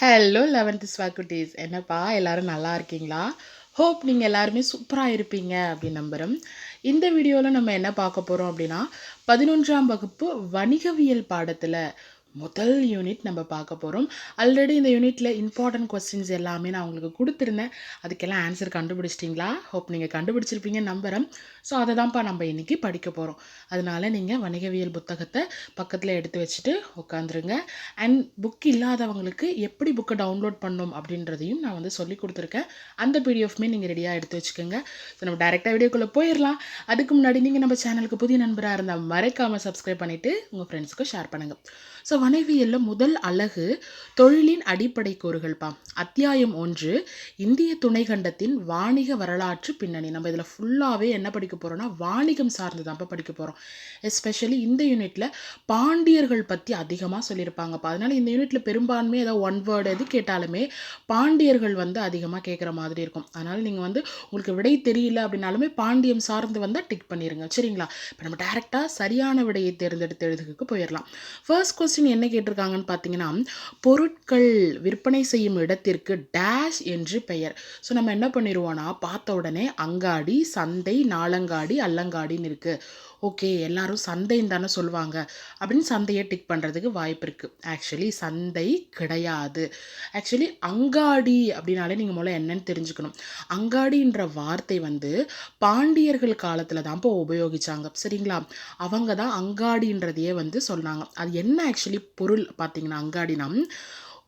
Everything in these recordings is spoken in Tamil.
ஹலோ 11th ஸ்வாக்குட்டீஸ், என்னப்பா எல்லாரும் நல்லா இருக்கீங்களா? ஹோப் நீங்கள் எல்லாருமே சூப்பராக இருப்பீங்க அப்படின்னு நம்புகிறோம். இந்த வீடியோவில் நம்ம என்ன பார்க்க போகிறோம் அப்படின்னா, 11ஆம் வகுப்பு வணிகவியல் பாடத்தில் முதல் யூனிட் நம்ம பார்க்க போகிறோம். ஆல்ரெடி இந்த யூனிட்டில் இம்பார்ட்டன்ட் கொஸ்டின்ஸ் எல்லாமே நான் உங்களுக்கு கொடுத்துருந்தேன். அதுக்கெல்லாம் ஆன்சர் கண்டுபிடிச்சிட்டிங்களா? ஹோப் நீங்கள் கண்டுபிடிச்சிருப்பீங்கன்னு நம்புகிறேன். ஸோ அதை தான்ப்பா நம்ம இன்றைக்கி படிக்க போகிறோம். அதனால் நீங்கள் வணிகவியல் புத்தகத்தை பக்கத்தில் எடுத்து வச்சுட்டு உட்காந்துருங்க. அண்ட் புக் இல்லாதவங்களுக்கு எப்படி புக்கை டவுன்லோட் பண்ணணும் அப்படின்றதையும் நான் வந்து சொல்லி கொடுத்துருக்கேன். அந்த பிடிஎஃப்மே நீங்கள் ரெடியாக எடுத்து வச்சுக்கோங்க. ஸோ நம்ம டேரெக்டாக வீடியோக்குள்ளே போயிடலாம். அதுக்கு முன்னாடி நீங்கள் நம்ம சேனலுக்கு புதிய நண்பராக இருந்தால் மறக்காமல் சப்ஸ்கிரைப் பண்ணிவிட்டு உங்கள் ஃப்ரெண்ட்ஸுக்கு ஷேர் பண்ணுங்கள். ஸோ வணிகவியலில் முதல் அலகு தொழிலின் அடிப்படை கூறுகள்ப்பா. அத்தியாயம் 1 இந்திய துணைக்கண்டத்தின் வாணிக வரலாற்று பின்னணி. நம்ம இதில் ஃபுல்லாகவே என்ன படிக்க போகிறோம்னா வாணிகம் சார்ந்து தான்ப்பா படிக்க போகிறோம். எஸ்பெஷலி இந்த யூனிட்டில் பாண்டியர்கள் பற்றி அதிகமாக சொல்லியிருப்பாங்கப்பா. அதனால் இந்த யூனிட்டில் பெரும்பான்மை ஏதாவது ஒன் வேர்டு எது கேட்டாலுமே பாண்டியர்கள் வந்து அதிகமாக கேட்குற மாதிரி இருக்கும். அதனால் நீங்கள் வந்து உங்களுக்கு விடை தெரியல அப்படின்னாலுமே பாண்டியம் சார்ந்து வந்தால் டிக் பண்ணிடுங்க, சரிங்களா? இப்போ நம்ம டேரெக்டாக சரியான விடையை தேர்ந்தெடுத்து எழுதுக்கு போயிடலாம். ஃபர்ஸ்ட் கொஸ்டின் என்ன கேட்டிருக்காங்கன்னு பார்த்தீங்கன்னா, பொருட்கள் விற்பனை செய்யும் இடத்திற்கு டேஷ் என்று பெயர். ஸோ நம்ம என்ன பண்ணிடுவோம்னா, பார்த்த உடனே அங்காடி, சந்தை, நாளங்காடி, அல்லங்காடின்னு இருக்குது. ஓகே, எல்லாரும் சந்தைன்னு தானே சொல்லுவாங்க அப்படின்னு சந்தையை டிக் பண்ணுறதுக்கு வாய்ப்பு இருக்குது. ஆக்சுவலி சந்தை கிடையாது. ஆக்சுவலி அங்காடி அப்படின்னாலே நீங்கள் முதல்ல என்னன்னு தெரிஞ்சுக்கணும். அங்காடின்ற வார்த்தை வந்து பாண்டியர்கள் காலத்தில் தான் இப்போ உபயோகித்தாங்க, சரிங்களா? அவங்க தான் அங்காடின்றதையே வந்து சொன்னாங்க. அது என்ன ஆக்சுவலி பொருள் பார்த்தீங்கன்னா, அங்காடினா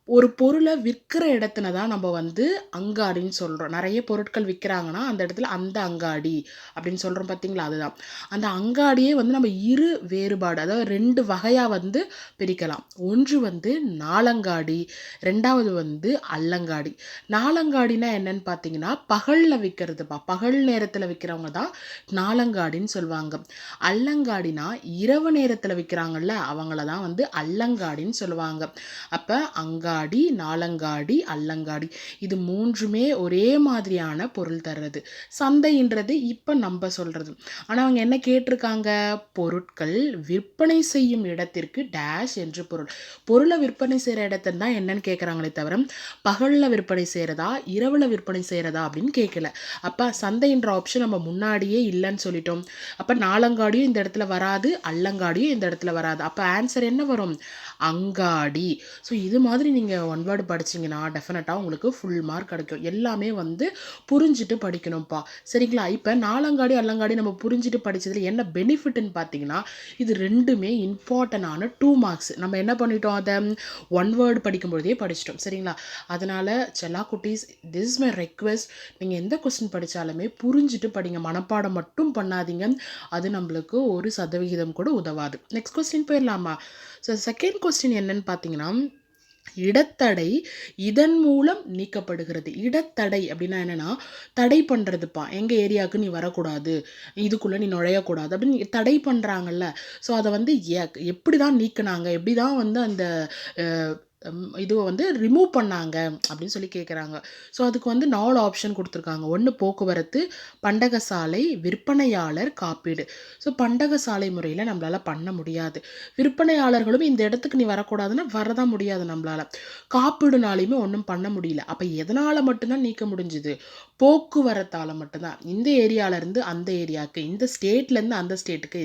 ஒரு பொருளை விற்கிற இடத்துல தான் நம்ம வந்து அங்காடின்னு சொல்கிறோம். நிறைய பொருட்கள் விற்கிறாங்கன்னா அந்த இடத்துல அந்த அங்காடி அப்படின்னு சொல்கிறோம், பார்த்தீங்களா? அதுதான் அந்த அங்காடியே வந்து நம்ம இரு வேறுபாடு, அதாவது 2 வகையாக வந்து பிரிக்கலாம். ஒன்று வந்து நாளங்காடி, ரெண்டாவது வந்து அல்லங்காடி. நாளங்காடினா என்னன்னு பார்த்தீங்கன்னா பகலில் விற்கிறதுப்பா. பகல் நேரத்தில் விற்கிறவங்க தான் நாளங்காடின்னு சொல்லுவாங்க. அல்லங்காடினா இரவு நேரத்தில் விற்கிறாங்கல்ல, அவங்கள தான் வந்து அல்லங்காடின்னு சொல்லுவாங்க. அப்போ அங்காடி, நாளங்காடி, அல்லங்காடி இது மூன்றுமே ஒரே மாதிரியான பொருள் தர்றது. சந்தைன்றது இப்போ நம்ம சொல்கிறது. ஆனால் அவங்க என்ன கேட்டிருக்காங்க, பொருட்கள் விற்பனை செய்யும் இடத்திற்கு டேஷ் என்று பொருள். பொருளை விற்பனை செய்கிற இடத்துல தான் என்னன்னு கேட்குறாங்களே தவிர பகலில் விற்பனை செய்கிறதா இரவில் விற்பனை செய்கிறதா அப்படின்னு கேட்கல. அப்போ சந்தைன்ற ஆப்ஷன் நம்ம முன்னாடியே இல்லைன்னு சொல்லிட்டோம். அப்போ நாளங்காடியும் இந்த இடத்துல வராது, அல்லங்காடியும் இந்த இடத்துல வராது. அப்போ ஆன்சர் என்ன வரும், அங்காடி. ஸோ இது மாதிரி நீங்கள் ஒன் வேர்டு படிச்சிங்கன்னா டெஃபினட்டாக உங்களுக்கு ஃபுல் மார்க் கிடைக்கும். எல்லாமே வந்து புரிஞ்சுட்டு படிக்கணும்ப்பா, சரிங்களா? இப்போ நாளங்காடி அல்லங்காடி நம்ம புரிஞ்சுட்டு படித்ததில் என்ன பெனிஃபிட்னு பார்த்தீங்கன்னா, இது ரெண்டுமே இம்பார்ட்டண்டான 2 மார்க்ஸ். நம்ம என்ன பண்ணிட்டோம், அதை ஒன் வேர்டு படிக்கும்பொழுதே படிச்சிட்டோம், சரிங்களா? அதனால் செல்லா குட்டீஸ், திஸ் இஸ் மை ரெக்வெஸ்ட். நீங்கள் எந்த கொஸ்டின் படித்தாலுமே புரிஞ்சுட்டு படிங்க, மனப்பாடம் மட்டும் பண்ணாதீங்க. அது நம்மளுக்கு 1% கூட உதவாது. நெக்ஸ்ட் கொஸ்டின் போயிடலாமா? ஸோ செகண்ட் கொஸ்டின் என்னன்னு பார்த்தீங்கன்னா, இடத்தடை இதன் மூலம் நீக்கப்படுகிறது. இடத்தடை அப்படின்னா என்னென்னா தடை பண்ணுறதுப்பா. எங்கள் ஏரியாவுக்கு நீ வரக்கூடாது, இதுக்குள்ளே நீ நுழையக்கூடாது அப்படின்னு தடை பண்ணுறாங்கல்ல. ஸோ அதை வந்து எப்படி தான் நீக்கினாங்க, எப்படி தான் வந்து அந்த இதுவை வந்து ரிமூவ் பண்ணாங்க அப்படின்னு சொல்லி கேட்குறாங்க. ஸோ அதுக்கு வந்து 4 ஆப்ஷன் கொடுத்துருக்காங்க. 1 போக்குவரத்து, பண்டகசாலை, விற்பனையாளர், காப்பீடு. ஸோ பண்டகசாலை முறையில் நம்மளால் பண்ண முடியாது. விற்பனையாளர்களும் இந்த இடத்துக்கு நீ வரக்கூடாதுன்னா வரதான் முடியாது நம்மளால். காப்பீடுனாலையுமே ஒன்றும் பண்ண முடியல. அப்போ எதனால் மட்டும்தான் நீக்க முடிஞ்சுது, போக்குவரத்தால் மட்டும்தான். இந்த ஏரியாவிலேருந்து அந்த ஏரியாவுக்கு, இந்த ஸ்டேட்லேருந்து அந்த ஸ்டேட்டுக்கு,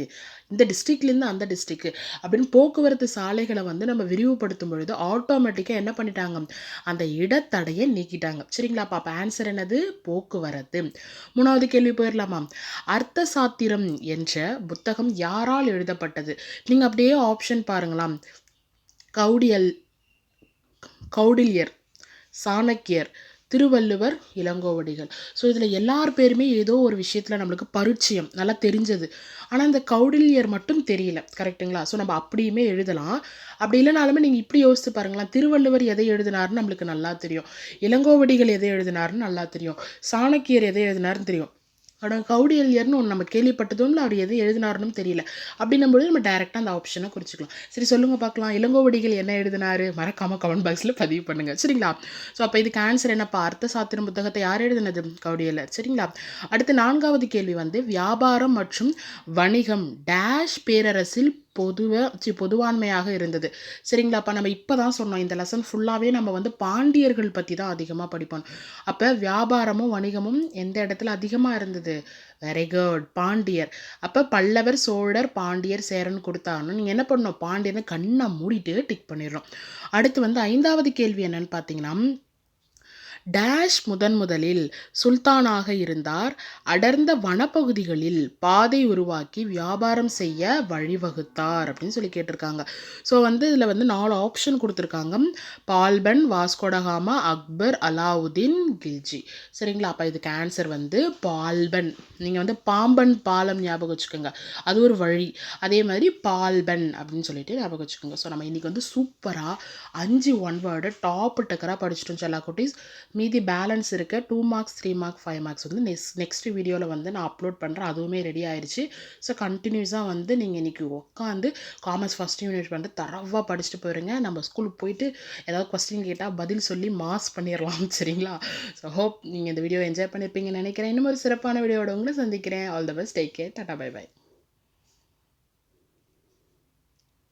இந்த டிஸ்ட்ரிக்ட்லேருந்து அந்த டிஸ்ட்ரிக்ட் அப்படின்னு போக்குவரத்து சாலைகளை வந்து நம்ம விரிவுபடுத்தும் பொழுது ஆட்டோமேட்டிக்காக என்ன பண்ணிட்டாங்க, அந்த இடத்தடையை நீக்கிட்டாங்க, சரிங்களா? அப்போ ஆன்சர் என்னது, போக்குவரத்து. 3வது கேள்வி போயிடலாமா? அர்த்த சாத்திரம் என்ற புத்தகம் யாரால் எழுதப்பட்டது? நீங்கள் அப்படியே ஆப்ஷன் பாருங்களாம். கௌடில்யர், சாணக்கியர், திருவள்ளுவர், இளங்கோவடிகள். ஸோ இதில் எல்லார் பேருமே ஏதோ ஒரு விஷயத்தில் நம்மளுக்கு பரிச்சயம் நல்லா தெரிஞ்சது. ஆனால் இந்த கௌடில்யர் மட்டும் தெரியல, கரெக்டுங்களா? ஸோ நம்ம அப்படியுமே எழுதலாம். அப்படி இல்லைனாலுமே நீங்கள் இப்படி யோசித்து பாருங்களேன். திருவள்ளுவர் எதை எழுதினார்னு நம்மளுக்கு நல்லா தெரியும், இளங்கோவடிகள் எதை எழுதினார்னு நல்லா தெரியும், சாணக்கியர் எதை எழுதினார்னு தெரியும். ஆனால் கௌடில்யர்னு ஒன்று நம்ம கேள்விப்பட்டதும் அவர் எதை எழுதினாருன்னு தெரியல. அப்படின்னும்போது நம்ம டேரெக்டாக அந்த ஆப்ஷனை குறிச்சிக்கலாம். சரி சொல்லுங்கள் பார்க்கலாம், இளங்கோவடிகள் என்ன எழுதினார்? மறக்காமல் கமெண்ட் பாக்ஸில் பதிவு பண்ணுங்கள், சரிங்களா? ஸோ அப்போ இதுக்கு ஆன்சர் என்னப்பா, அர்த்த சாத்திரம் புத்தகத்தை யார் எழுதினது, கௌடில்யர், சரிங்களா? அடுத்து 4வது கேள்வி வந்து வியாபாரம் மற்றும் வணிகம் டேஷ் பேரரசில் பொதுவான்மையாக இருந்தது. சரிங்களா? அப்ப நம்ம இப்ப தான் சொன்னோம். இந்த லெசன் ஃபுல்லாவே நம்ம வந்து பாண்டியர்கள் பத்தி தான் அதிகமா படிப்போம். அப்ப வியாபாரமும், வணிகமும் எந்த இடத்துல அதிகமா இருந்தது? Very good. பாண்டியர். அப்ப பல்லவர், சோழர், பாண்டியர், சேரன் குடுத்தாங்கன்னா, நீங்க என்ன பண்ணணும்? பாண்டியர்ன்னு கண்ண மூடிட்டு டிக் பண்ணிறணும். அடுத்து வந்து 5வது கேள்வி என்னன்னு பார்த்தீங்கன்னா, டேஷ் முதலில் சுல்தானாக இருந்தார். அடர்ந்த வனப்பகுதிகளில் பாதை உருவாக்கி வியாபாரம் செய்ய வழிவகுத்தார் அப்படின்னு சொல்லி கேட்டிருக்காங்க. ஸோ வந்து இதில் வந்து 4 ஆப்ஷன் கொடுத்துருக்காங்க. பால்பன், வாஸ்கோடகாமா, அக்பர், அலாவுதீன் கில்ஜி. சரிங்களா? அப்போ இதுக்கு ஆன்சர் வந்து பால்பன். நீங்கள் வந்து பாம்பன் பாலம் ஞாபகம் வச்சுக்கோங்க, அது ஒரு வழி. அதே மாதிரி பால்பன் அப்படின்னு சொல்லிட்டு ஞாபகம் வச்சுக்கோங்க. ஸோ நம்ம இன்றைக்கி வந்து சூப்பராக 5 ஒன் வேர்டு டாப் டக்கராக படிச்சிட்டோம் செல்லா குட்டீஸ். மீதி பேலன்ஸ் இருக்க 2 மார்க்ஸ் 3 மார்க் 5 மார்க்ஸ் வந்து நெக்ஸ்ட் வீடியோவில் வந்து நான் அப்லோட் பண்ணுறேன். அதுவுமே ரெடி ஆயிடுச்சு. ஸோ கண்டினியூஸாக வந்து நீங்கள் இன்றைக்கி உட்காந்து காமர்ஸ் ஃபஸ்ட் யூனிட் வந்து தரவாக படிச்சுட்டு போயிருங்க. நம்ம ஸ்கூலுக்கு போயிட்டு ஏதாவது கொஸ்டின் கேட்டால் பதில் சொல்லி மாஸ் பண்ணிடலாம். சரிங்களா? ஸோ ஹோப் நீங்கள் இந்த வீடியோ என்ஜாய் பண்ணியிருப்பீங்கன்னு நினைக்கிறேன். இன்னும் ஒரு சிறப்பான வீடியோட உங்களை சந்திக்கிறேன். All the best. Take care. Tata bye by.